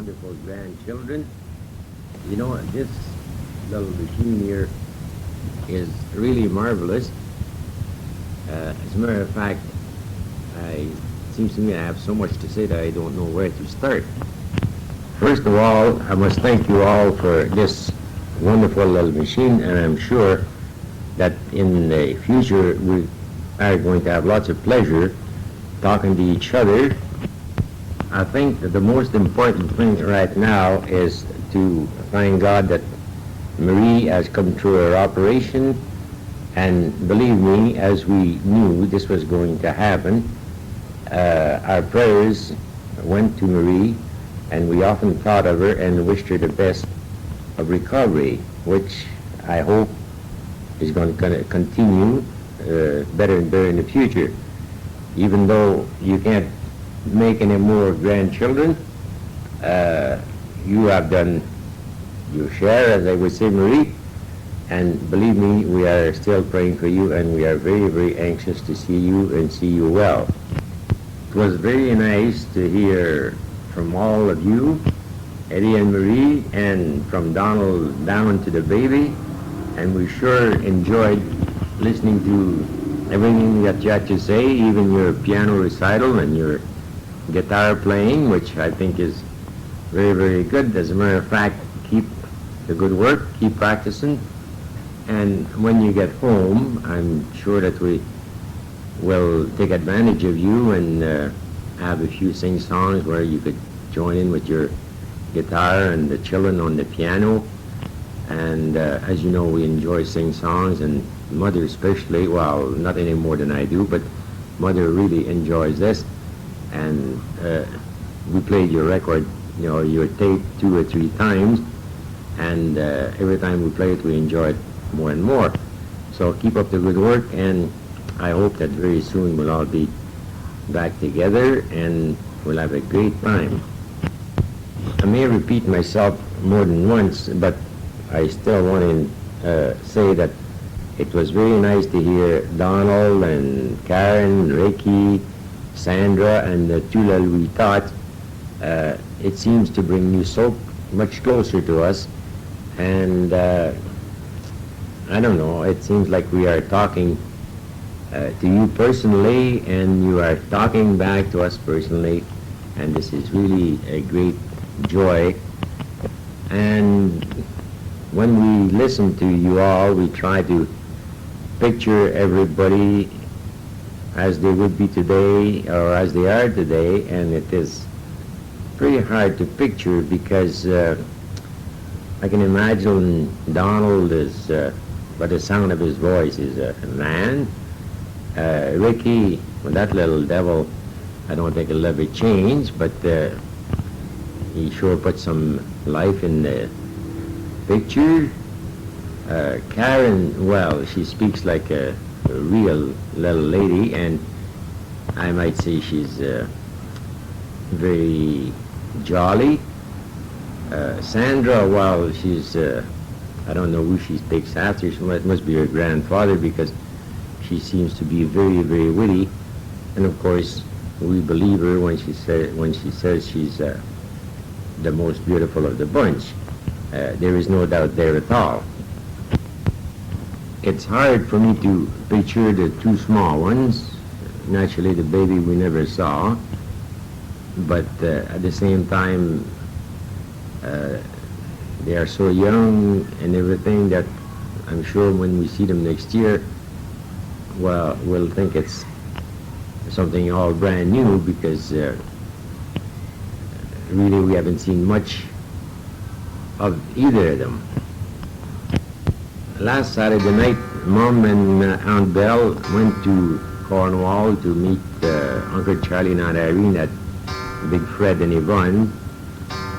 wonderful grandchildren. You know, this little machine here is really marvelous. As a matter of fact, it seems to me I have so much to say that I don't know where to start. First of all, I must thank you all for this wonderful little machine, and I'm sure that in the future we are going to have lots of pleasure talking to each other. I think that the most important thing right now is to thank God that Marie has come through her operation, and believe me, as we knew this was going to happen, our prayers went to Marie, and we often thought of her and wished her the best of recovery, which I hope is going to continue better and better in the future. Even though you can't make any more grandchildren, you have done your share, as I would say, Marie, and believe me, we are still praying for you, and we are very, very anxious to see you and see you well. It was very nice to hear from all of you, Eddie and Marie, and from Donald down to the baby, and we sure enjoyed listening to everything that you had to say, even your piano recital and your guitar playing, which I think is very, very good. As a matter of fact, keep the good work, keep practicing, and when you get home, I'm sure that we will take advantage of you and have a few sing songs where you could join in with your guitar and the children on the piano. And as you know, we enjoy sing songs, and Mother especially, well, not any more than I do, but Mother really enjoys this. And we played your record, you know, your tape 2 or 3 times, and every time we play it, we enjoy it more and more. So keep up the good work, and I hope that very soon we'll all be back together and we'll have a great time. I may repeat myself more than once, but I still want to say that it was very nice to hear Donald and Karen, Ricky, Sandra, and the two little we thought. It seems to bring you so much closer to us, and I don't know, it seems like we are talking to you personally, and you are talking back to us personally, and this is really a great joy. And when we listen to you all, we try to picture everybody as they would be today or as they are today, and it is pretty hard to picture because I can imagine Donald is, by the sound of his voice, is a man. Ricky, well, that little devil, I don't think he'll ever change, but he sure put some life in the picture. Karen, well, she speaks like a real little lady, and I might say she's very jolly. Sandra, well, she's, I don't know who she takes after. It must be her grandfather, because she seems to be very, very witty. And of course, we believe her when she says she's the most beautiful of the bunch. There is no doubt there at all. It's hard for me to picture the 2 small ones. Naturally, the baby we never saw, but at the same time, they are so young and everything that I'm sure when we see them next year, well, we'll think it's something all brand new, because really we haven't seen much of either of them. Last Saturday night, Mom and Aunt Belle went to Cornwall to meet Uncle Charlie and Aunt Irene at Big Fred and Yvonne.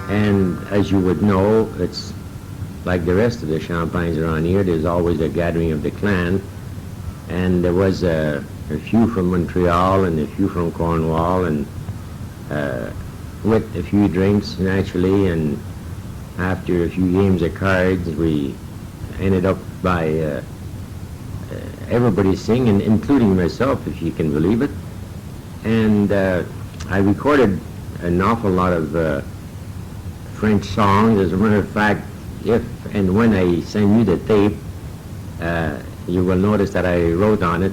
And as you would know, it's like the rest of the Champagnes around here. There's always a gathering of the clan. And there was a few from Montreal and a few from Cornwall, and with a few drinks, naturally, and after a few games of cards, we ended up by everybody singing, including myself, if you can believe it. And I recorded an awful lot of French songs. As a matter of fact, if and when I send you the tape, you will notice that I wrote on it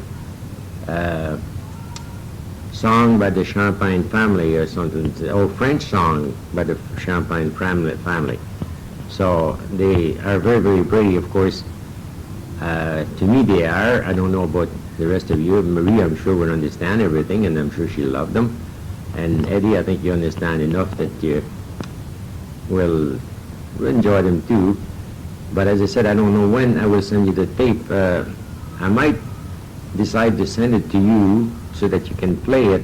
song by the Champagne family or something, or French song by the Champagne family. So they are very, very pretty, of course. To me they are. I don't know about the rest of you. Marie, I'm sure, will understand everything, and I'm sure she'll love them. And Eddie, I think you understand enough that you will enjoy them too. But as I said, I don't know when I will send you the tape. I might decide to send it to you so that you can play it,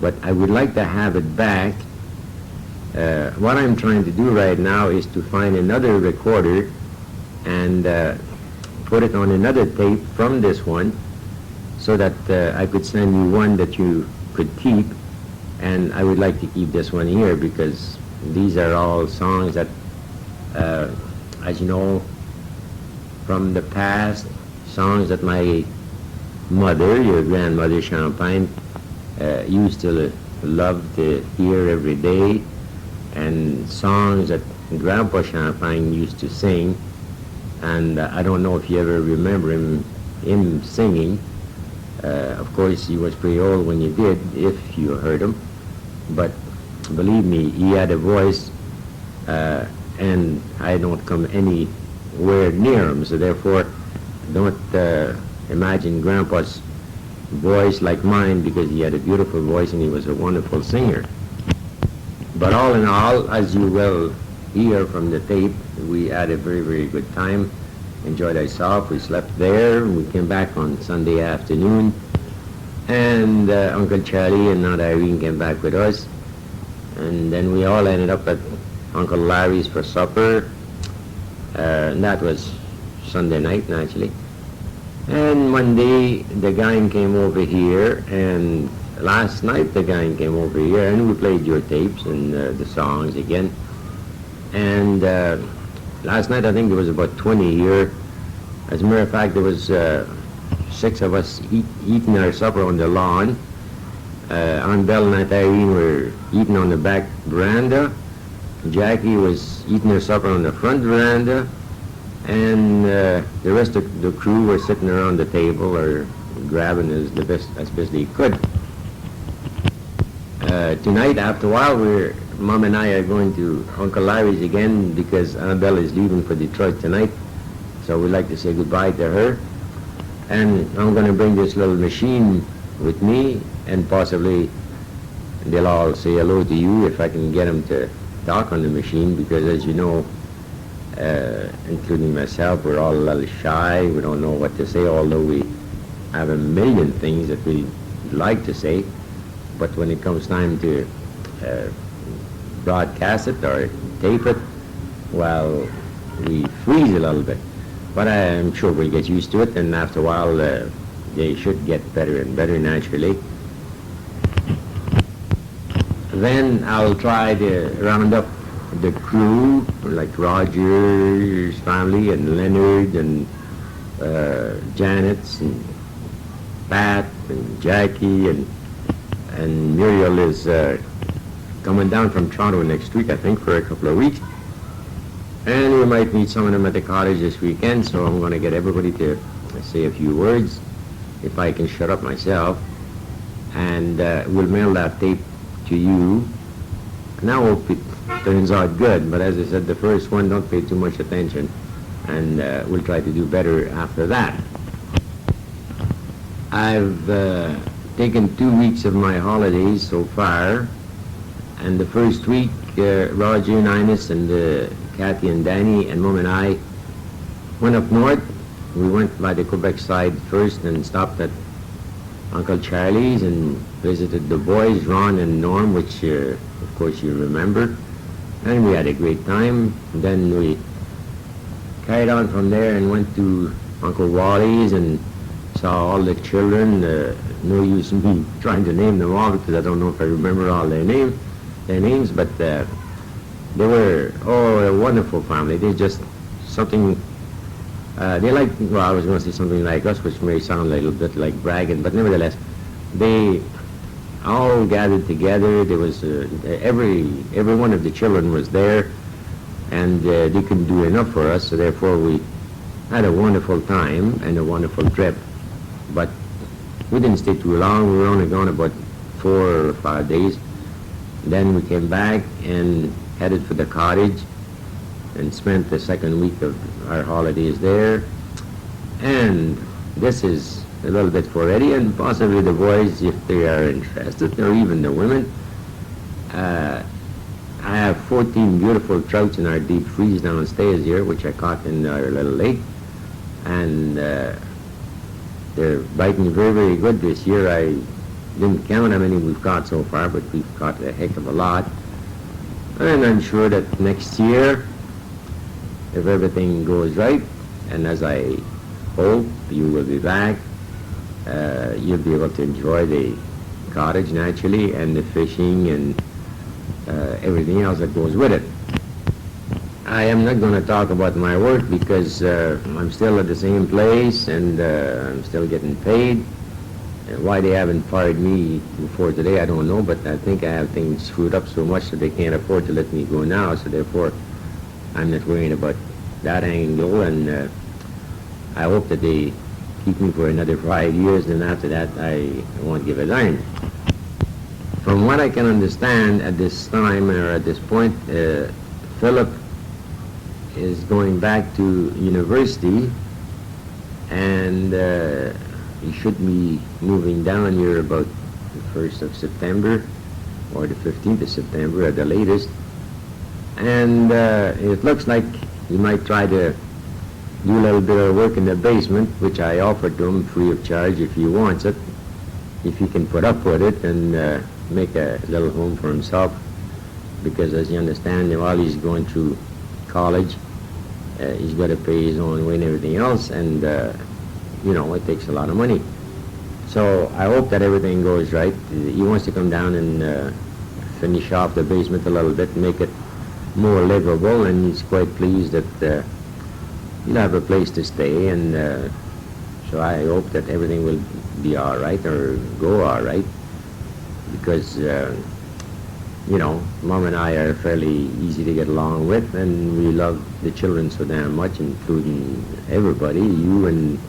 but I would like to have it back. What I'm trying to do right now is to find another recorder and put it on another tape from this one so that I could send you one that you could keep, and I would like to keep this one here because these are all songs that, as you know, from the past, songs that my mother, your grandmother Champagne, used to love to hear every day, and songs that Grandpa Champagne used to sing. And I don't know if you ever remember him singing. Of course, he was pretty old when you did, if you heard him. But believe me, he had a voice, and I don't come anywhere near him. So therefore, don't imagine Grandpa's voice like mine, because he had a beautiful voice and he was a wonderful singer. But all in all, as you will hear from the tape, we had a very, very good time, enjoyed ourselves. We slept there, and we came back on Sunday afternoon, and Uncle Charlie and Aunt Irene came back with us, and then we all ended up at Uncle Larry's for supper, and that was Sunday night, naturally. And Monday, the gang came over here, and last night the gang came over here, and we played your tapes and the songs again. And last night I think there was about 20 here. As a matter of fact, there was 6 of us eating our supper on the lawn. Aunt Belle and Aunt Irene were eating on the back veranda. Jackie was eating her supper on the front veranda. And the rest of the crew were sitting around the table or grabbing as best they could. Tonight, after a while, Mom and I are going to Uncle Larry's again because Annabelle is leaving for Detroit tonight. So we'd like to say goodbye to her. And I'm going to bring this little machine with me, and possibly they'll all say hello to you if I can get them to talk on the machine, because as you know, including myself, we're all a little shy. We don't know what to say, although we have a million things that we like to say. But when it comes time to broadcast it or tape it, well, we freeze a little bit. But I'm sure we'll get used to it, and after a while, they should get better and better naturally. Then I'll try to round up the crew, like Roger's family and Leonard and Janet's and Pat and Jackie and Muriel is coming down from Toronto next week, I think, for a couple of weeks. And we might meet some of them at the cottage this weekend, so I'm going to get everybody to say a few words, if I can shut up myself. And we'll mail that tape to you. And I hope it turns out good, but as I said, the first one, don't pay too much attention, and we'll try to do better after that. I've taken 2 weeks of my holidays so far, and the first week, Roger and Ines and Kathy and Danny and Mom and I went up north. We went by the Quebec side first and stopped at Uncle Charlie's and visited the boys, Ron and Norm, which of course you remember. And we had a great time. Then we carried on from there and went to Uncle Wally's and saw all the children. No use in me trying to name them all because I don't know if I remember all their names, but they were a wonderful family. They're just something, they like, well, I was going to say something like us, which may sound a little bit like bragging, but nevertheless, they all gathered together. There was every one of the children was there, and they couldn't do enough for us. So therefore, we had a wonderful time and a wonderful trip. But we didn't stay too long. We were only gone about 4 or 5 days. Then we came back and headed for the cottage and spent the second week of our holidays there. And this is a little bit for Eddie and possibly the boys if they are interested, or even the women. I have 14 beautiful trouts in our deep freeze downstairs here, which I caught in our little lake. And they're biting very, very good this year. I didn't count how many we've caught so far, but we've caught a heck of a lot. And I'm sure that next year, if everything goes right, and as I hope you will be back, you'll be able to enjoy the cottage naturally and the fishing and everything else that goes with it. I am not going to talk about my work because I'm still at the same place and I'm still getting paid. Why they haven't fired me before today, I don't know, but I think I have things screwed up so much that they can't afford to let me go now, so therefore I'm not worrying about that angle, and I hope that they keep me for another 5 years, and after that I won't give a dime. From what I can understand at this time or at this point, Philip is going back to university, and he should be moving down here about the 1st of September or the 15th of September at the latest. And it looks like he might try to do a little bit of work in the basement, which I offered to him free of charge if he wants it, if he can put up with it and make a little home for himself. Because as you understand, while he's going through college, he's got to pay his own way and everything else, and you know, it takes a lot of money. So I hope that everything goes right. He wants to come down and finish off the basement a little bit, make it more livable, and he's quite pleased that he'll have a place to stay, and so I hope that everything will be all right or go all right, because you know, Mom and I are fairly easy to get along with, and we love the children so damn much, including everybody, you and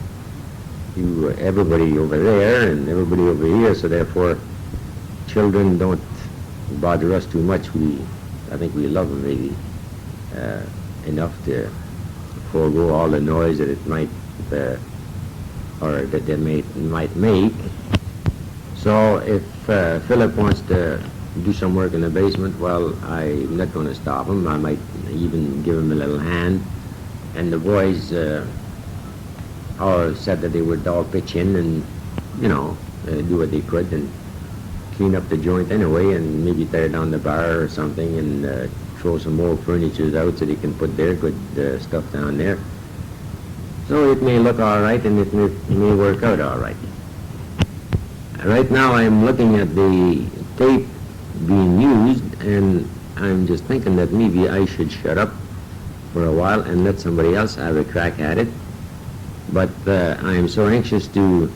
you, everybody over there and everybody over here, so therefore children don't bother us too much. I think we love them really enough to forego all the noise that it might or that they might make. So if Philip wants to do some work in the basement, well, I'm not going to stop him. I might even give him a little hand. And the boys all said that they would all pitch in and, you know, do what they could and clean up the joint anyway, and maybe tear down the bar or something and throw some more furniture out so they can put their good stuff down there. So it may look all right, and it may work out all right. Right now I'm looking at the tape being used, and I'm just thinking that maybe I should shut up for a while and let somebody else have a crack at it. But I am so anxious to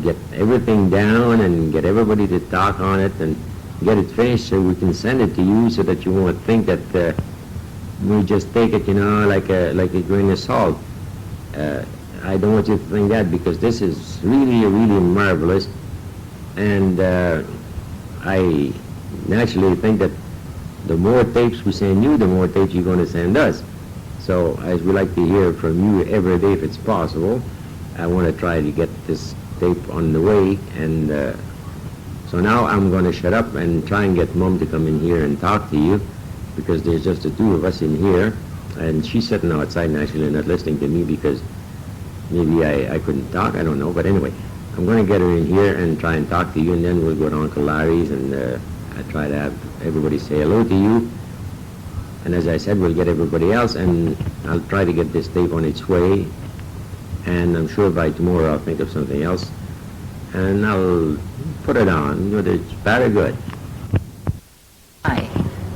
get everything down and get everybody to talk on it and get it finished so we can send it to you, so that you won't think that we just take it, you know, like a grain of salt. I don't want you to think that, because this is really, really marvelous, and I naturally think that the more tapes we send you, the more tapes you're going to send us. So as we like to hear from you every day if it's possible, I want to try to get this tape on the way, and so now I'm going to shut up and try and get Mom to come in here and talk to you, because there's just the two of us in here, and she's sitting outside naturally not listening to me because maybe I couldn't talk, I don't know, but anyway, I'm going to get her in here and try and talk to you, and then we'll go to Uncle Larry's, and I try to have everybody say hello to you. And as I said, we'll get everybody else, and I'll try to get this tape on its way, and I'm sure by tomorrow I'll think of something else, and I'll put it on. But it's very good. Hi,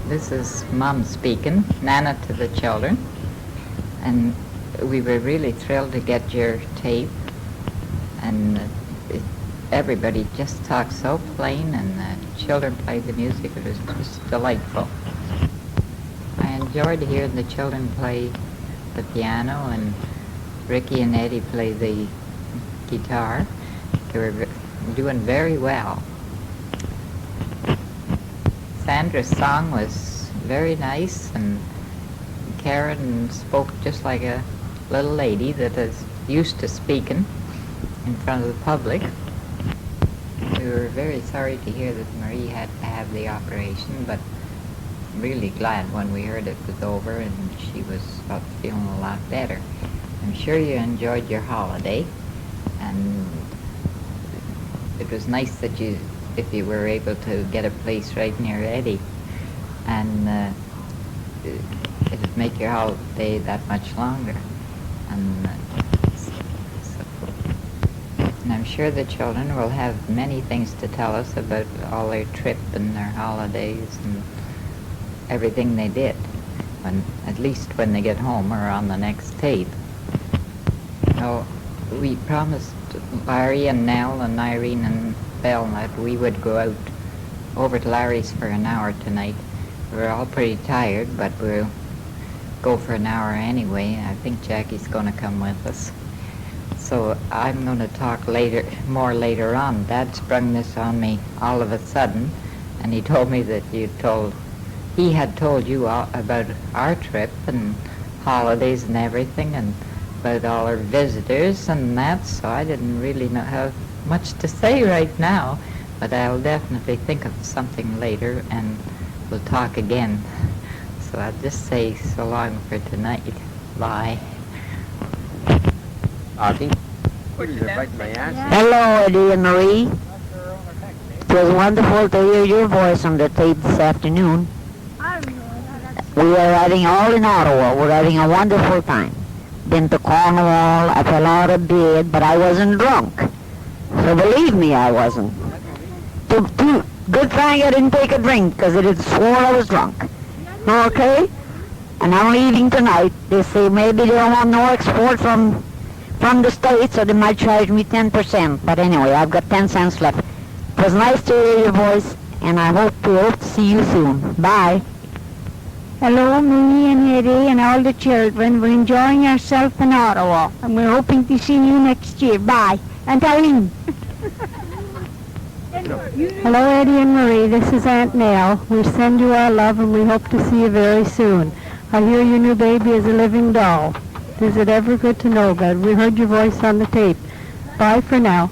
this is Mom speaking, Nana to the children, and we were really thrilled to get your tape, and everybody just talked so plain, and the children played the music. It was just delightful. I enjoyed hearing the children play the piano, and Ricky and Eddie play the guitar. They were doing very well. Sandra's song was very nice, and Karen spoke just like a little lady that is used to speaking in front of the public. We were very sorry to hear that Marie had to have the operation, but really glad when we heard it was over and she was feeling a lot better. I'm sure you enjoyed your holiday, and it was nice that if you were able to get a place right near Eddie, and it'd make your holiday that much longer. And I'm sure the children will have many things to tell us about all their trip and their holidays and everything they did, at least when they get home or on the next tape. We promised Larry and Nell and Irene and Belle that we would go out over to Larry's for an hour tonight. We're all pretty tired, but we'll go for an hour anyway. I think Jackie's going to come with us. So I'm going to talk more later on. Dad sprung this on me all of a sudden, and he told me that he had told you all about our trip and holidays and everything, and about all our visitors and that, so I didn't really have much to say right now, but I'll definitely think of something later, and we'll talk again. So I'll just say so long for tonight. Bye. Hello, Eddie and Marie. It was wonderful to hear your voice on the tape this afternoon. We are riding all in Ottawa. We're having a wonderful time. Been to Cornwall. I fell out of bed, but I wasn't drunk. So believe me, I wasn't. Good thing I didn't take a drink, because it had swore I was drunk. Okay? And I'm leaving tonight. They say maybe they don't want no export from the States, so they might charge me 10%. But anyway, I've got 10 cents left. It was nice to hear your voice, and I hope to see you soon. Bye. Hello, me and Eddie and all the children. We're enjoying ourselves in Ottawa, and we're hoping to see you next year. Bye. And Eileen. Hello, Eddie and Marie. This is Aunt Nell. We send you our love, and we hope to see you very soon. I hear your new baby is a living doll. Is it ever good to know that? We heard your voice on the tape. Bye for now.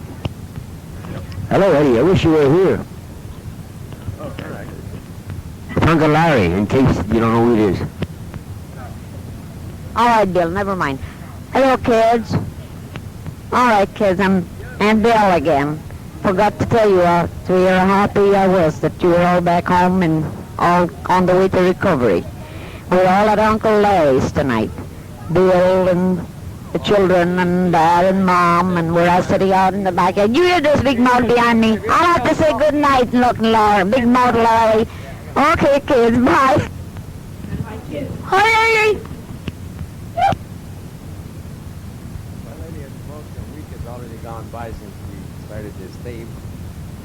Hello, Eddie. I wish you were here. Uncle Larry, in case you don't know who it is. All right, Bill, never mind. Hello, kids. All right, kids, I'm Aunt Bill again. Forgot to tell you how happy I was that you were all back home and all on the way to recovery. We're all at Uncle Larry's tonight. Bill and the children and Dad and Mom, and we're all sitting out in the backyard. You hear this big mouth behind me? I'll have to say good night, look, Larry. Big mouth Larry. Okay, kids, bye. Hi. Well, lady and folks, a week has already gone by since we started this tape,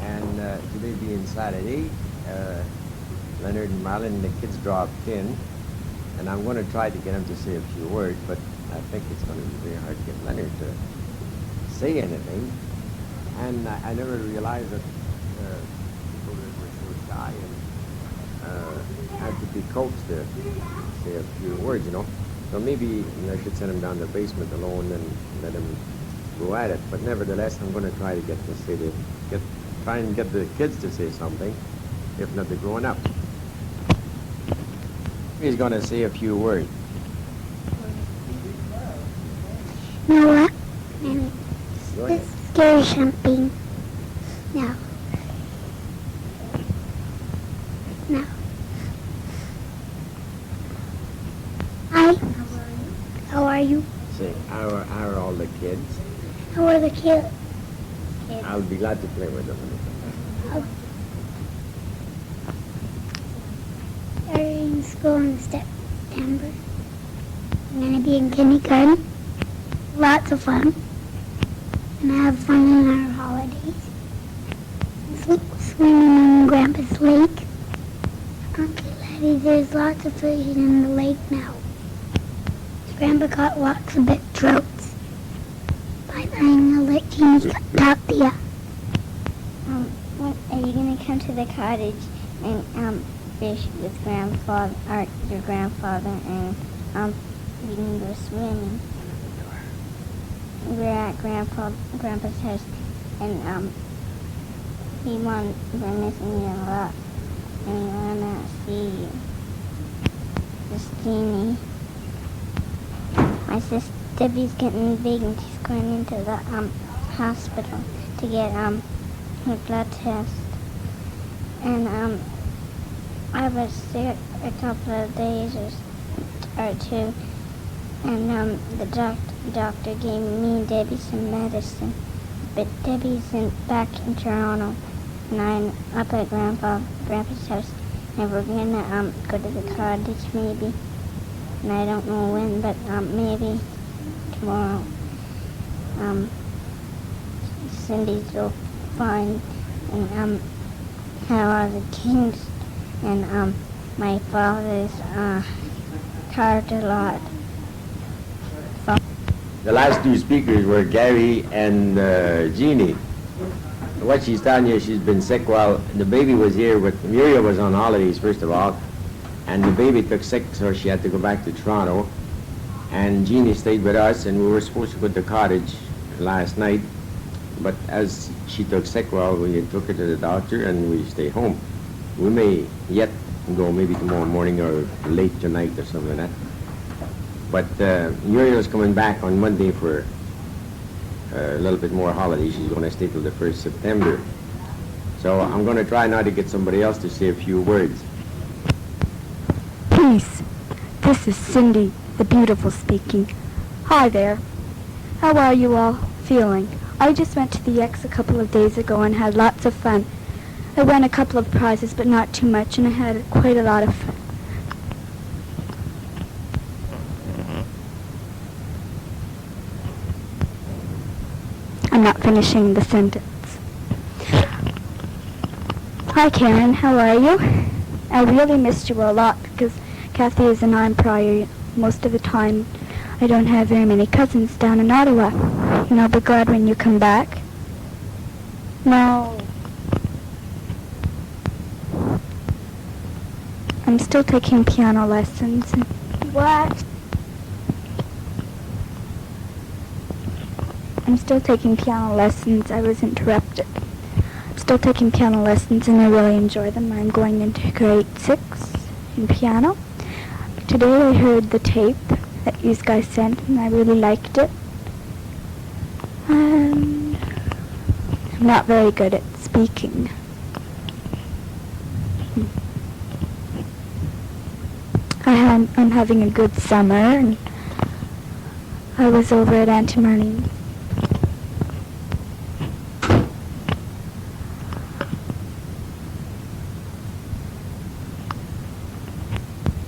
and today being Saturday, Leonard and Marlon and the kids dropped in, and I'm going to try to get them to say a few words, but I think it's going to be very hard to get Leonard to say anything, and I never realized that people were so shy and had to be coaxed to say a few words, you know. So maybe I should send them down to the basement alone and let them go at it. But nevertheless, I'm going to try to try and get the kids to say something, if not the grown up. He's going to say a few words. Noah, Go ahead. scary something. No. No. Hi. How are you? Say, how are all the kids? How are the kids? I'll be glad to play with them. They're in school in September. I'm going to be in kindergarten. Lots of fun. And have fun in our holidays. swimming in Grandpa's lake. Uncle Eddie, there's lots of fish in the lake now. Grandpa caught lots of big trouts. Bye bye, and I'll let Jeannie talk to you. When are you gonna come to the cottage and fish with grandfather or your grandfather and you can go swimming? We're at Grandpa's house and we're missing you a lot and we wanna see you. Justine, my sister Debbie's getting big and she's going into the hospital to get her blood test. And I was sick a couple of days or two, and the doctor gave me and Debbie some medicine. But Debbie's back in Toronto, and I'm up at Grandpa's house, and we're gonna go to the cottage maybe. And I don't know when, but maybe tomorrow. Cindy's so fine, and how are the kids? And my father's carved a lot. The last two speakers were Gary and Jeannie. What she's telling you, she's been sick while the baby was here, but Muriel was on holidays, first of all, and the baby took sick, so she had to go back to Toronto. And Jeannie stayed with us, and we were supposed to go to the cottage last night, but as she took sick, well, we took her to the doctor, and we stayed home. We may yet go maybe tomorrow morning or late tonight or something like that. But Muriel's coming back on Monday for a little bit more holiday. She's going to stay till the 1st September. So I'm going to try now to get somebody else to say a few words. Peace. This is Cindy, the beautiful speaking. Hi there. How are you all feeling? I just went to the X a couple of days ago and had lots of fun. I won a couple of prizes, but not too much, and I had quite a lot of fun. I'm not finishing the sentence. Hi Karen, how are you? I really missed you a lot because Kathy is an I'm prior. Most of the time I don't have very many cousins down in Ottawa. And I'll be glad when you come back. No. I'm still taking piano lessons. What? I'm still taking piano lessons. I was interrupted. I'm still taking piano lessons and I really enjoy them. I'm going into grade 6 in piano. Today I heard the tape that you guys sent and I really liked it. And I'm not very good at speaking. I'm having a good summer and I was over at Auntie Marlene's.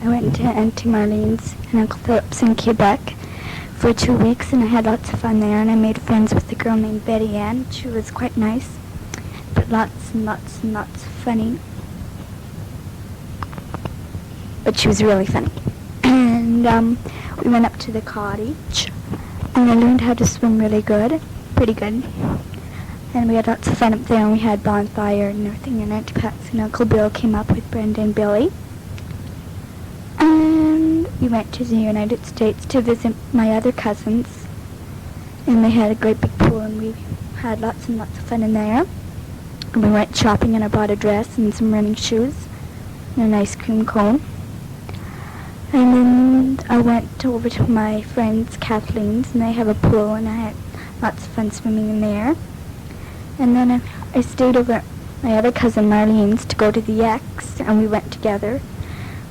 I went to Auntie Marlene's and Uncle Philip's in Quebec for 2 weeks and I had lots of fun there and I made friends with a girl named Betty Ann. She was quite nice, but lots and lots and lots of funny. But she was really funny. And we went up to the cottage and I learned how to swim really good, pretty good. And we had lots of fun up there and we had bonfire and everything and Auntie Patsy and Uncle Bill came up with Brenda and Billy. And we went to the United States to visit my other cousins. And they had a great big pool and we had lots and lots of fun in there. And we went shopping and I bought a dress and some running shoes and an ice cream cone. And then I went over to my friend's Kathleen's and they have a pool and I had lots of fun swimming in there. And then I stayed over at my other cousin Marlene's to go to the X and we went together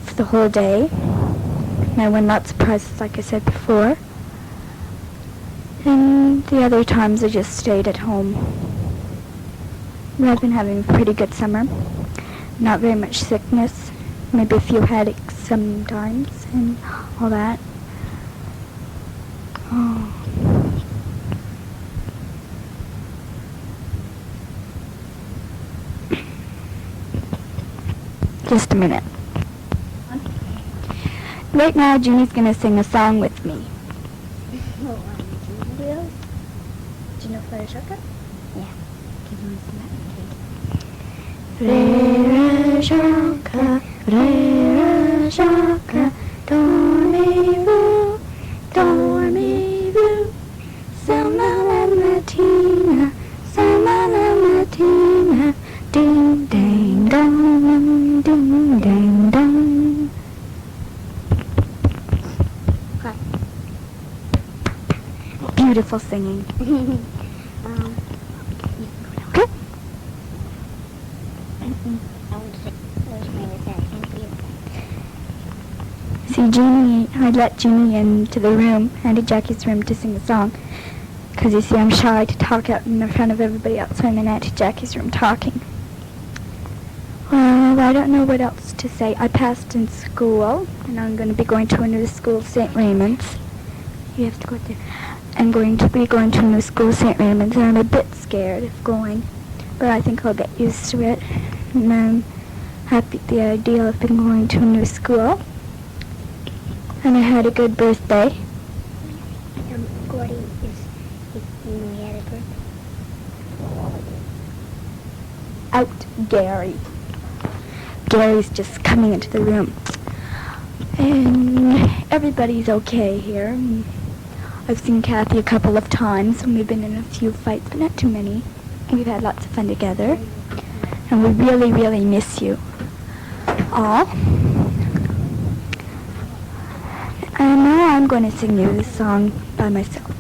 for the whole day. And I won lots of prizes like I said before. And the other times I just stayed at home. And I've been having a pretty good summer. Not very much sickness. Maybe a few headaches sometimes and all that. Oh. Just a minute. Right now, Jeannie's going to sing a song with me. Do you know Fluttershy? Yeah. Frère Jacques, Frère Jacques, dormez-vous, dormez-vous, seulement la matinée, seulement la matinée, ding ding dong, ding ding dong. Beautiful singing. Okay. See, Jeannie, I let Jeannie into the room, Auntie Jackie's room, to sing a song. Because, you see, I'm shy to talk out in front of everybody else, so I'm in Auntie Jackie's room talking. Well, I don't know what else to say. I passed in school, and I'm going to be going to a new school, St. Raymond's. You have to go there. I'm going to be going to a new school, St. Raymond's, and I'm a bit scared of going. But I think I'll get used to it. And I'm happy at the idea of being going to a new school. And I had a good birthday. Gordy we had a birthday. Out, Gary. Gary's just coming into the room. And everybody's okay here. I've seen Kathy a couple of times, and we've been in a few fights, but not too many. We've had lots of fun together. And we really, really miss you all. And now I'm going to sing you this song by myself.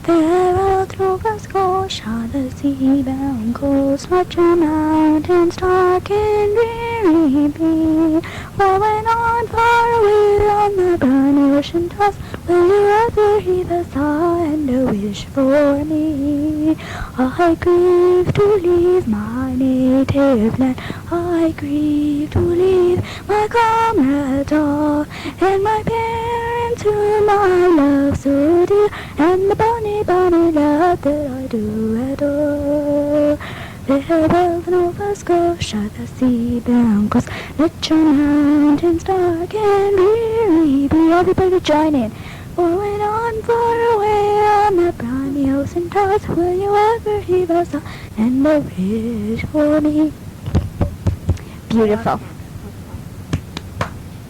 There all through Scotia the sea-bound coast, much a mountains dark and dreary be, rolling on far away on the briny ocean tossed. Will you ever heave a sigh and a wish for me? I grieve to leave my native land, I grieve to leave my comrades all, and my parents whom I love so dear, and the bonny, bonny lad that I do adore. There above Nova Scotia the sea-bound coast, let your mountains dark and dreary be. Everybody join in. Rolling on far away on the briny ocean tossed, will you ever heave a sigh and a wish for me? Beautiful.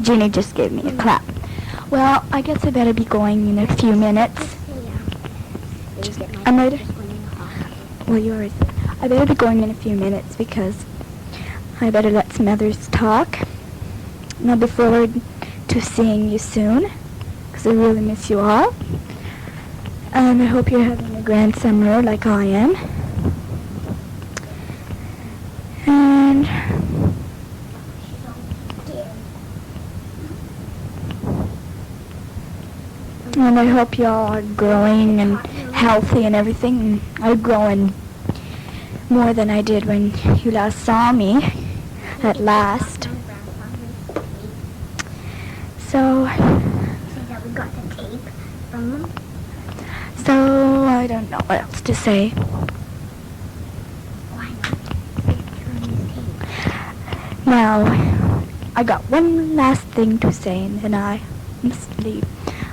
Jeannie just gave me a clap. Well, I guess I better be going in a few minutes. I'm ready. Well, you already said. I better be going in a few minutes because I better let some others talk. And I'll be forward to seeing you soon because I really miss you all. And I hope you're having a grand summer like I am. And I hope you all are growing and healthy and everything. And I'm growing more than I did when you last saw me, at last. So We got the tape from them. So I don't know what else to say. Why not? Now, I got one last thing to say and then I must leave.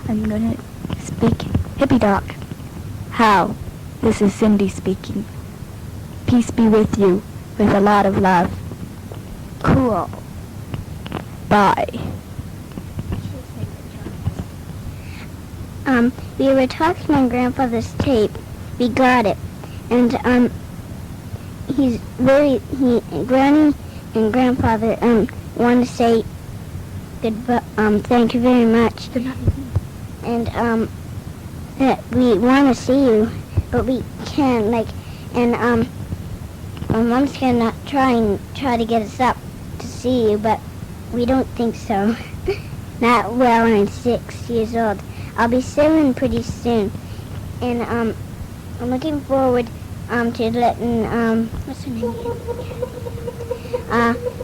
I'm gonna speak hippie doc. How? This is Cindy speaking. Peace be with you, with a lot of love. Cool. Bye. We were talking on Grandfather's tape. We got it. And, Granny and Grandfather, want to say goodbye, thank you very much. And, that we want to see you, but we can't, my mom's gonna try to get us up to see you, but we don't think so. Not well, I'm 6 years old. I'll be 7 pretty soon. And, I'm looking forward, to letting, what's her name?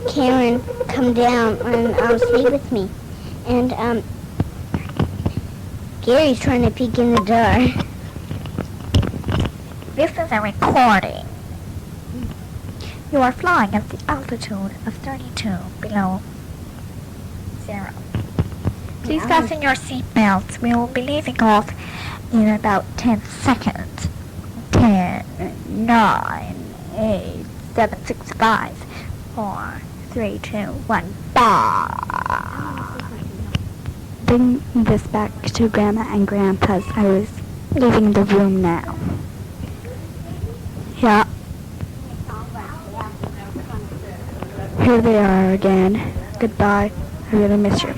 Karen come down and, stay with me. And, Gary's trying to peek in the door. This is a recording. You are flying at the altitude of 32 below zero. Please fasten your seatbelts. We will be leaving off in about 10 seconds. 10, 9, 8, 7, 6, 5, 4, 3, 2, 1, bye. Bring this back to Grandma and Grandpa's. I was leaving the room now. Yeah. Here they are again. Goodbye. I really miss you.